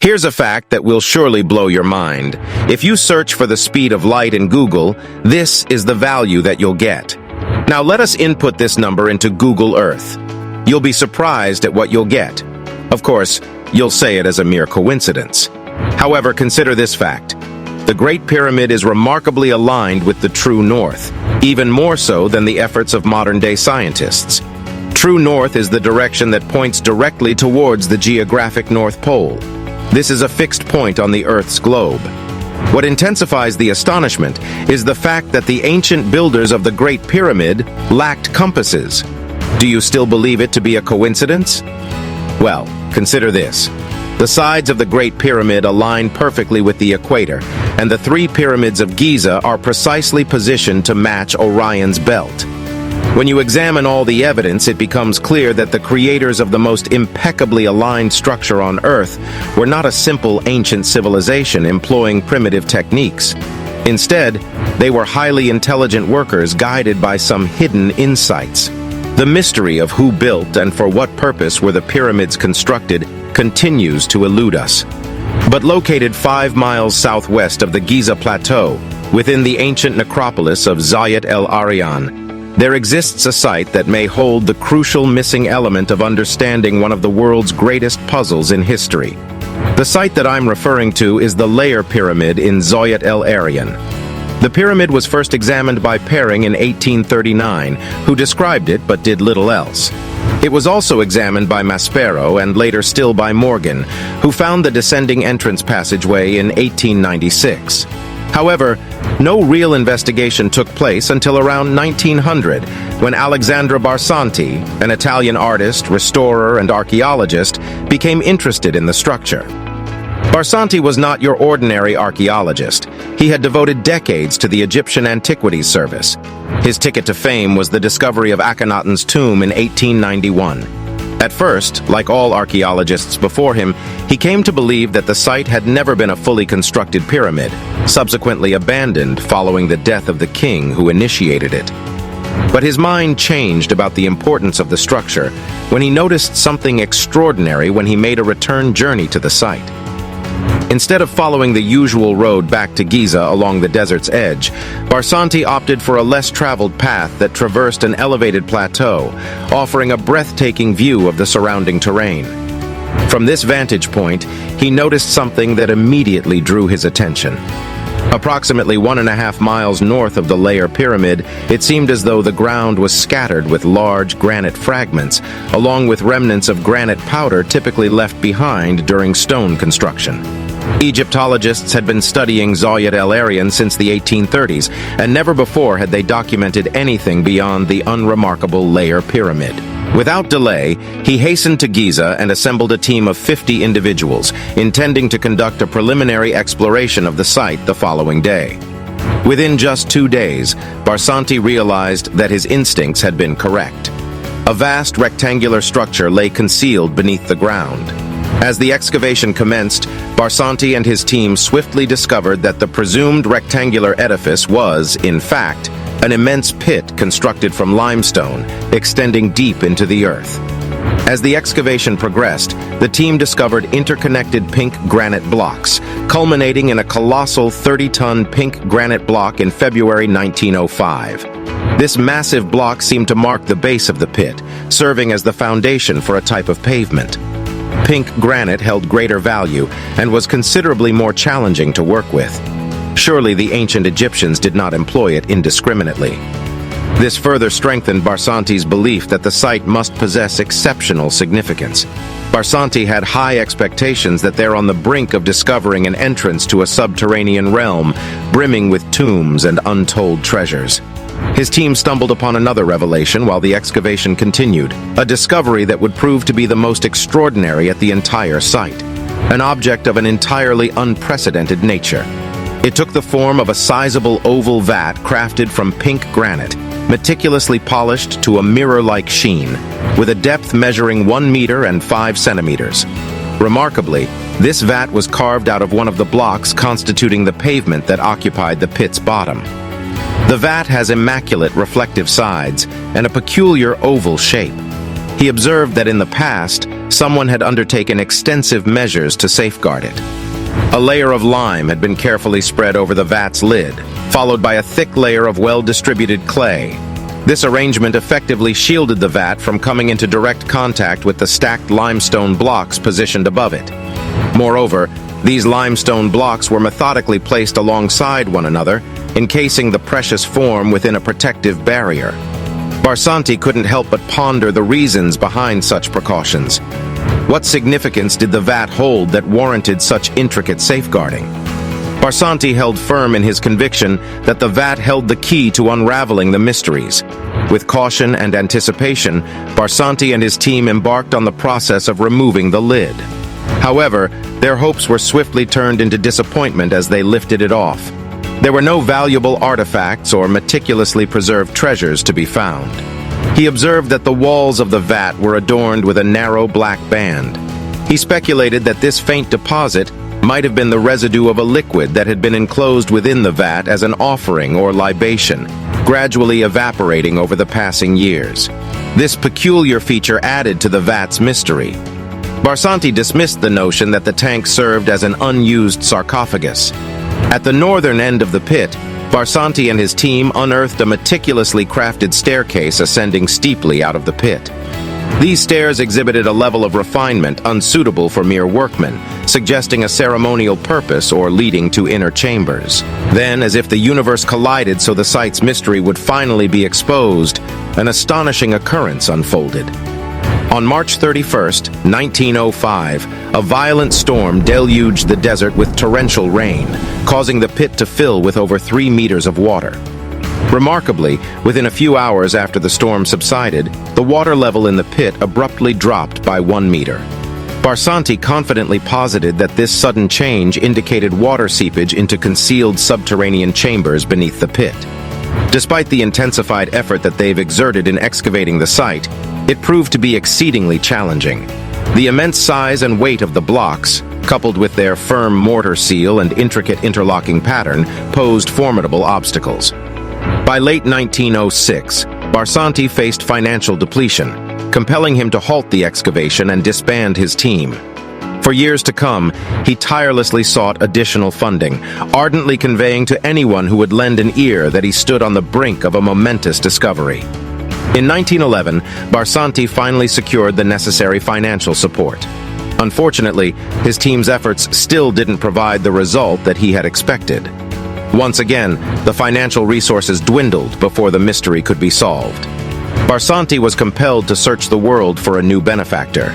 Here's a fact that will surely blow your mind. If you search for the speed of light in Google, this is the value that you'll get. Now let us input this number into Google Earth. You'll be surprised at what you'll get. Of course, you'll say it as a mere coincidence. However, consider this fact. The Great Pyramid is remarkably aligned with the true north, even more so than the efforts of modern-day scientists. True north is the direction that points directly towards the geographic North Pole. This is a fixed point on the Earth's globe. What intensifies the astonishment is the fact that the ancient builders of the Great Pyramid lacked compasses. Do you still believe it to be a coincidence? Well, consider this. The sides of the Great Pyramid align perfectly with the equator, and the three pyramids of Giza are precisely positioned to match Orion's belt. When you examine all the evidence, it becomes clear that the creators of the most impeccably aligned structure on Earth were not a simple ancient civilization employing primitive techniques. Instead, they were highly intelligent workers guided by some hidden insights. The mystery of who built and for what purpose were the pyramids constructed continues to elude us. But located 5 miles southwest of the Giza Plateau, within the ancient necropolis of Zawyet El Aryan, there exists a site that may hold the crucial missing element of understanding one of the world's greatest puzzles in history. The site that I'm referring to is the Layer Pyramid in Zawyet El Aryan. The pyramid was first examined by Perring in 1839, who described it but did little else. It was also examined by Maspero and later still by Morgan, who found the descending entrance passageway in 1896. However, no real investigation took place until around 1900, when Alexandra Barsanti, an Italian artist, restorer, and archaeologist, became interested in the structure. Barsanti was not your ordinary archaeologist. He had devoted decades to the Egyptian Antiquities Service. His ticket to fame was the discovery of Akhenaten's tomb in 1891. At first, like all archaeologists before him, he came to believe that the site had never been a fully constructed pyramid, subsequently abandoned following the death of the king who initiated it. But his mind changed about the importance of the structure when he noticed something extraordinary when he made a return journey to the site. Instead of following the usual road back to Giza along the desert's edge, Barsanti opted for a less traveled path that traversed an elevated plateau, offering a breathtaking view of the surrounding terrain. From this vantage point, he noticed something that immediately drew his attention. Approximately 1.5 miles north of the Layer Pyramid, it seemed as though the ground was scattered with large granite fragments, along with remnants of granite powder typically left behind during stone construction. Egyptologists had been studying Zawyet El Aryan since the 1830s, and never before had they documented anything beyond the unremarkable Layer Pyramid. Without delay, he hastened to Giza and assembled a team of 50 individuals, intending to conduct a preliminary exploration of the site the following day. Within just 2 days, Barsanti realized that his instincts had been correct. A vast rectangular structure lay concealed beneath the ground. As the excavation commenced, Barsanti and his team swiftly discovered that the presumed rectangular edifice was, in fact, an immense pit constructed from limestone, extending deep into the earth. As the excavation progressed, the team discovered interconnected pink granite blocks, culminating in a colossal 30-ton pink granite block in February 1905. This massive block seemed to mark the base of the pit, serving as the foundation for a type of pavement. Pink granite held greater value and was considerably more challenging to work with. Surely the ancient Egyptians did not employ it indiscriminately. This further strengthened Barsanti's belief that the site must possess exceptional significance. Barsanti had high expectations that they're on the brink of discovering an entrance to a subterranean realm, brimming with tombs and untold treasures. His team stumbled upon another revelation while the excavation continued, a discovery that would prove to be the most extraordinary at the entire site, an object of an entirely unprecedented nature. It took the form of a sizable oval vat crafted from pink granite, meticulously polished to a mirror-like sheen, with a depth measuring 1 meter and 5 centimeters. Remarkably, this vat was carved out of one of the blocks constituting the pavement that occupied the pit's bottom. The vat has immaculate reflective sides and a peculiar oval shape. He observed that in the past, Someone had undertaken extensive measures to safeguard it. A layer of lime had been carefully spread over the vat's lid, followed by a thick layer of well-distributed clay. This arrangement effectively shielded the vat from coming into direct contact with the stacked limestone blocks positioned above it. Moreover, these limestone blocks were methodically placed alongside one another, encasing the precious form within a protective barrier. Barsanti couldn't help but ponder the reasons behind such precautions. What significance did the vat hold that warranted such intricate safeguarding? Barsanti held firm in his conviction that the vat held the key to unraveling the mysteries. With caution and anticipation, Barsanti and his team embarked on the process of removing the lid. However, their hopes were swiftly turned into disappointment as they lifted it off. There were no valuable artifacts or meticulously preserved treasures to be found. He observed that the walls of the vat were adorned with a narrow black band. He speculated that this faint deposit might have been the residue of a liquid that had been enclosed within the vat as an offering or libation, gradually evaporating over the passing years. This peculiar feature added to the vat's mystery. Barsanti dismissed the notion that the tank served as an unused sarcophagus. At the northern end of the pit, Barsanti and his team unearthed a meticulously crafted staircase ascending steeply out of the pit. These stairs exhibited a level of refinement unsuitable for mere workmen, suggesting a ceremonial purpose or leading to inner chambers. Then, as if the universe collided so the site's mystery would finally be exposed, an astonishing occurrence unfolded. On March 31st, 1905, a violent storm deluged the desert with torrential rain, causing the pit to fill with over 3 meters of water. Remarkably, within a few hours after the storm subsided, the water level in the pit abruptly dropped by 1 meter. Barsanti confidently posited that this sudden change indicated water seepage into concealed subterranean chambers beneath the pit. Despite the intensified effort that they've exerted in excavating the site, it proved to be exceedingly challenging. The immense size and weight of the blocks, coupled with their firm mortar seal and intricate interlocking pattern, posed formidable obstacles. By late 1906, Barsanti faced financial depletion, compelling him to halt the excavation and disband his team. For years to come, he tirelessly sought additional funding, ardently conveying to anyone who would lend an ear that he stood on the brink of a momentous discovery. In 1911, Barsanti finally secured the necessary financial support. Unfortunately, his team's efforts still didn't provide the result that he had expected. Once again, the financial resources dwindled before the mystery could be solved. Barsanti was compelled to search the world for a new benefactor.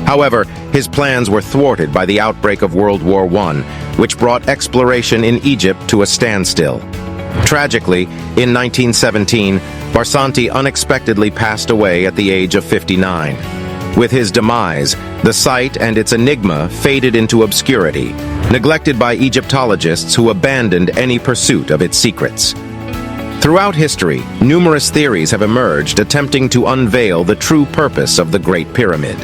However, his plans were thwarted by the outbreak of World War I, which brought exploration in Egypt to a standstill. Tragically, in 1917, Barsanti unexpectedly passed away at the age of 59. With his demise, the site and its enigma faded into obscurity, neglected by Egyptologists who abandoned any pursuit of its secrets. Throughout history, numerous theories have emerged attempting to unveil the true purpose of the Great Pyramid.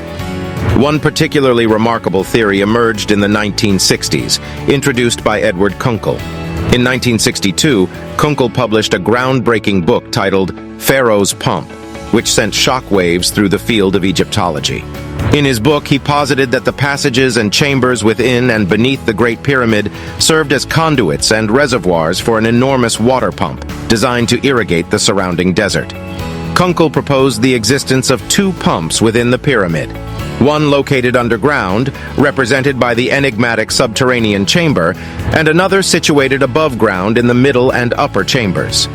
One particularly remarkable theory emerged in the 1960s, introduced by Edward Kunkel. In 1962, Kunkel published a groundbreaking book titled Pharaoh's Pump, which sent shockwaves through the field of Egyptology. In his book, he posited that the passages and chambers within and beneath the Great Pyramid served as conduits and reservoirs for an enormous water pump designed to irrigate the surrounding desert. Kunkel proposed the existence of 2 pumps within the pyramid, one located underground, represented by the enigmatic subterranean chamber, and another situated above ground in the middle and upper chambers.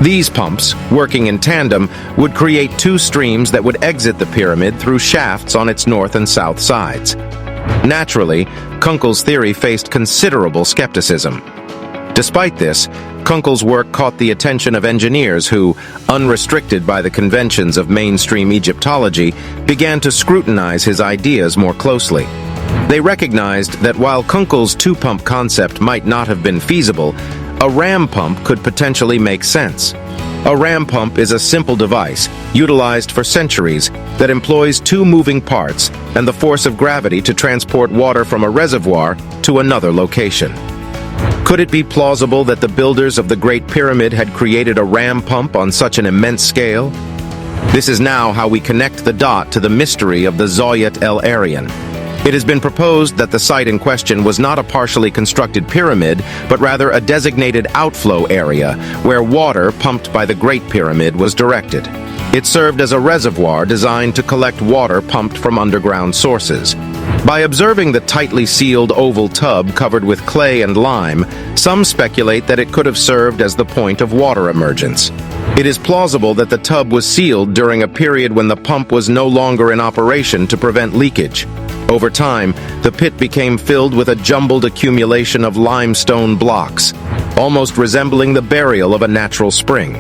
These pumps, working in tandem, would create 2 streams that would exit the pyramid through shafts on its north and south sides. Naturally, Kunkel's theory faced considerable skepticism. Despite this, Kunkel's work caught the attention of engineers who, unrestricted by the conventions of mainstream Egyptology, began to scrutinize his ideas more closely. They recognized that while Kunkel's 2-pump concept might not have been feasible, a ram pump could potentially make sense. A ram pump is a simple device, utilized for centuries, that employs 2 moving parts and the force of gravity to transport water from a reservoir to another location. Could it be plausible that the builders of the Great Pyramid had created a ram pump on such an immense scale? This is now how we connect the dot to the mystery of the Zawyet El Aryan. It has been proposed that the site in question was not a partially constructed pyramid, but rather a designated outflow area where water pumped by the Great Pyramid was directed. It served as a reservoir designed to collect water pumped from underground sources. By observing the tightly sealed oval tub covered with clay and lime, some speculate that it could have served as the point of water emergence. It is plausible that the tub was sealed during a period when the pump was no longer in operation to prevent leakage. Over time, the pit became filled with a jumbled accumulation of limestone blocks, almost resembling the burial of a natural spring.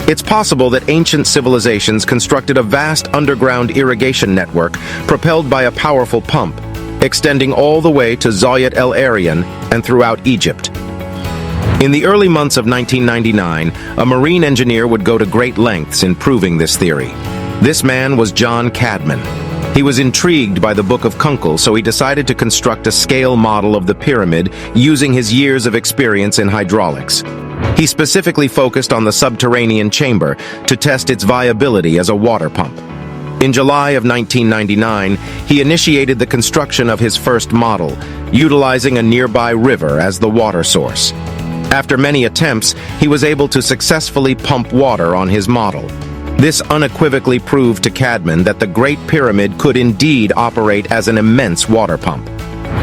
It's possible that ancient civilizations constructed a vast underground irrigation network propelled by a powerful pump, extending all the way to Zawyet El Aryan and throughout Egypt. In the early months of 1999, a marine engineer would go to great lengths in proving this theory. This man was John Cadman. He was intrigued by the Book of Kunkel, so he decided to construct a scale model of the pyramid using his years of experience in hydraulics. He specifically focused on the subterranean chamber to test its viability as a water pump. In July of 1999, he initiated the construction of his first model, utilizing a nearby river as the water source. After many attempts, he was able to successfully pump water on his model. This unequivocally proved to Cadman that the Great Pyramid could indeed operate as an immense water pump.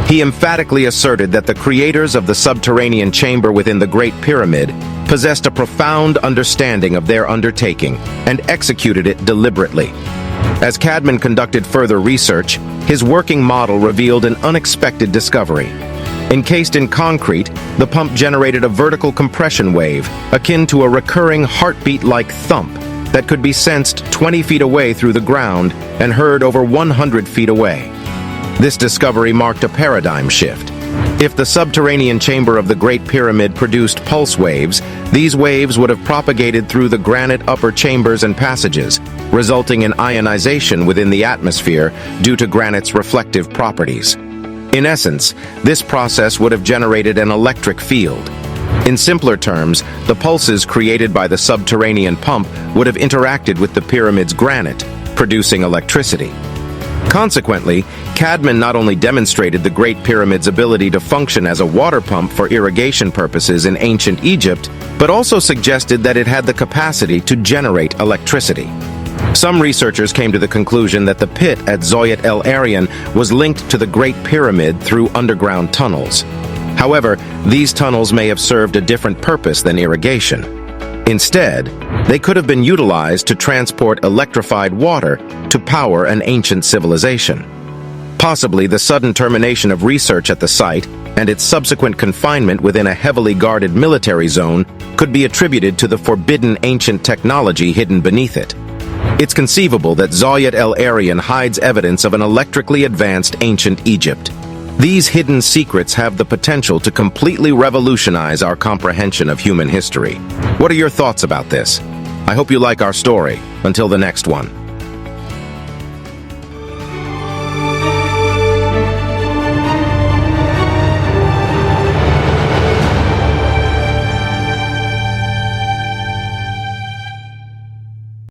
He emphatically asserted that the creators of the subterranean chamber within the Great Pyramid possessed a profound understanding of their undertaking and executed it deliberately. As Cadman conducted further research, his working model revealed an unexpected discovery. Encased in concrete, the pump generated a vertical compression wave, akin to a recurring heartbeat-like thump that could be sensed 20 feet away through the ground and heard over 100 feet away. This discovery marked a paradigm shift. If the subterranean chamber of the Great Pyramid produced pulse waves, these waves would have propagated through the granite upper chambers and passages, resulting in ionization within the atmosphere due to granite's reflective properties. In essence, this process would have generated an electric field. In simpler terms, the pulses created by the subterranean pump would have interacted with the pyramid's granite, producing electricity. Consequently, Cadman not only demonstrated the Great Pyramid's ability to function as a water pump for irrigation purposes in ancient Egypt, but also suggested that it had the capacity to generate electricity. Some researchers came to the conclusion that the pit at Zawyet El Aryan was linked to the Great Pyramid through underground tunnels. However, these tunnels may have served a different purpose than irrigation. Instead, they could have been utilized to transport electrified water to power an ancient civilization. Possibly the sudden termination of research at the site and its subsequent confinement within a heavily guarded military zone could be attributed to the forbidden ancient technology hidden beneath it. It's conceivable that Zawyet El Aryan hides evidence of an electrically advanced ancient Egypt. These hidden secrets have the potential to completely revolutionize our comprehension of human history. What are your thoughts about this? I hope you like our story. Until the next one.